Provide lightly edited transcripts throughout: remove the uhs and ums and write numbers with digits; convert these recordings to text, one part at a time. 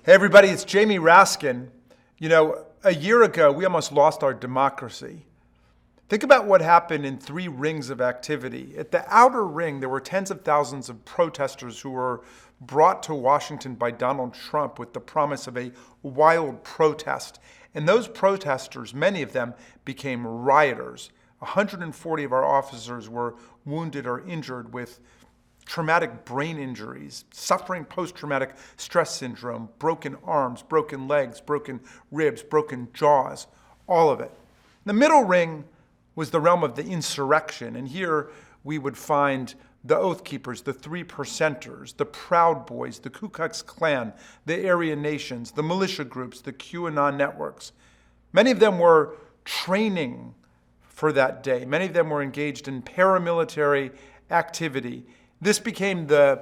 Hey everybody, it's Jamie Raskin. You know, a year ago, we almost lost our democracy. Think about what happened in 3 rings of activity. At the outer ring, there were tens of thousands of protesters who were brought to Washington by Donald Trump with the promise of a wild protest. And those protesters, many of them, became rioters. 140 of our officers were wounded or injured with traumatic brain injuries, suffering post-traumatic stress syndrome, broken arms, broken legs, broken ribs, broken jaws, all of it. The middle ring was the realm of the insurrection, and here we would find the Oath Keepers, the 3 Percenters, the Proud Boys, the Ku Klux Klan, the Aryan Nations, the militia groups, the QAnon networks. Many of them were training for that day. Many of them were engaged in paramilitary activity. This became the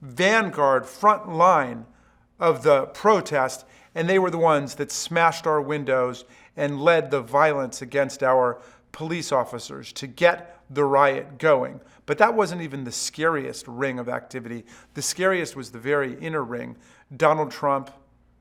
vanguard, front line of the protest, and they were the ones that smashed our windows and led the violence against our police officers to get the riot going. But that wasn't even the scariest ring of activity. The scariest was the very inner ring. Donald Trump,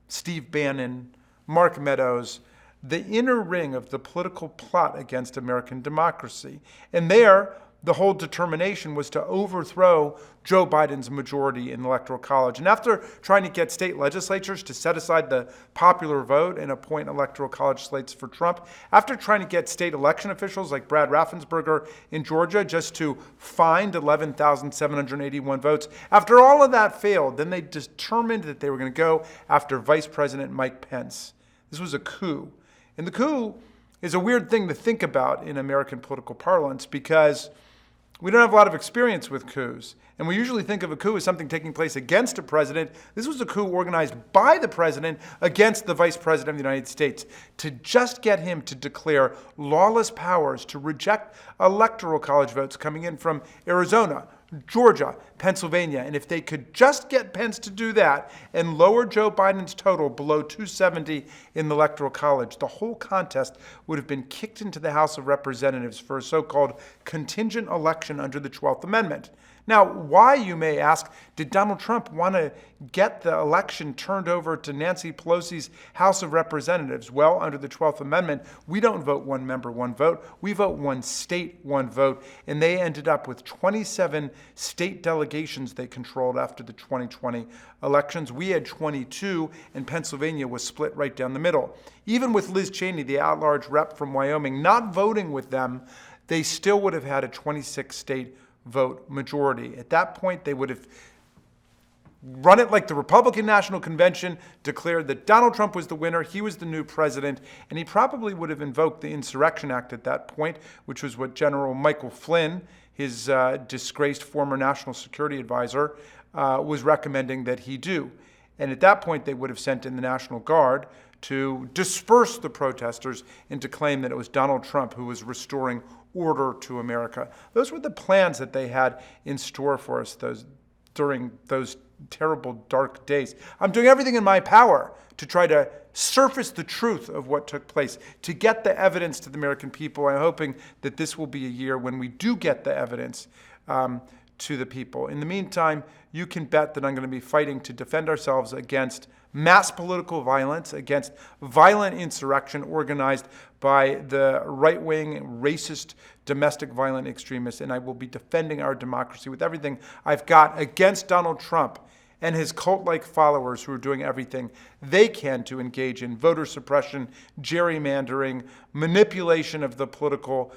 Steve Bannon, Mark Meadows, the inner ring of the political plot against American democracy. And there, the whole determination was to overthrow Joe Biden's majority in the Electoral College. And after trying to get state legislatures to set aside the popular vote and appoint Electoral College slates for Trump, after trying to get state election officials like Brad Raffensperger in Georgia just to find 11,781 votes, after all of that failed, then they determined that they were going to go after Vice President Mike Pence. This was a coup. And the coup is a weird thing to think about in American political parlance because we don't have a lot of experience with coups. And we usually think of a coup as something taking place against a president. This was a coup organized by the president against the vice president of the United States to just get him to declare lawless powers, to reject electoral college votes coming in from Arizona, Georgia, Pennsylvania. And if they could just get Pence to do that and lower Joe Biden's total below 270 in the Electoral College, the whole contest would have been kicked into the House of Representatives for a so-called contingent election under the 12th Amendment. Now, why, you may ask, did Donald Trump want to get the election turned over to Nancy Pelosi's House of Representatives? Well, under the 12th Amendment, we don't vote one member, one vote. We vote one state, one vote. And they ended up with 27 state delegations they controlled after the 2020 elections. We had 22, and Pennsylvania was split right down the middle. Even with Liz Cheney, the at-large rep from Wyoming, not voting with them, they still would have had a 26-state vote majority. At that point, they would have run it like the Republican National Convention, declared that Donald Trump was the winner, he was the new president, and he probably would have invoked the Insurrection Act at that point, which was what General Michael Flynn, his disgraced former national security advisor, was recommending that he do. And at that point, they would have sent in the National Guard to disperse the protesters and to claim that it was Donald Trump who was restoring order to America. Those were the plans that they had in store for us during those terrible, dark days. I'm doing everything in my power to try to surface the truth of what took place, to get the evidence to the American people. I'm hoping that this will be a year when we do get the evidence to the people. In the meantime, you can bet that I'm going to be fighting to defend ourselves against mass political violence, against violent insurrection organized by the right-wing, racist, domestic violent extremists, and I will be defending our democracy with everything I've got against Donald Trump and his cult-like followers who are doing everything they can to engage in voter suppression, gerrymandering, manipulation of the political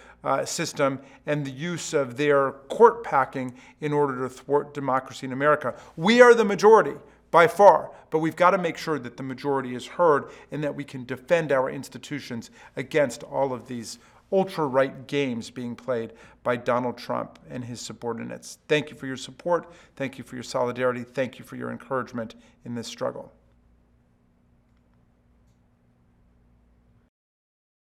system, and the use of their court packing in order to thwart democracy in America. We are the majority, by far, but we've got to make sure that the majority is heard and that we can defend our institutions against all of these ultra-right games being played by Donald Trump and his subordinates. Thank you for your support. Thank you for your solidarity. Thank you for your encouragement in this struggle.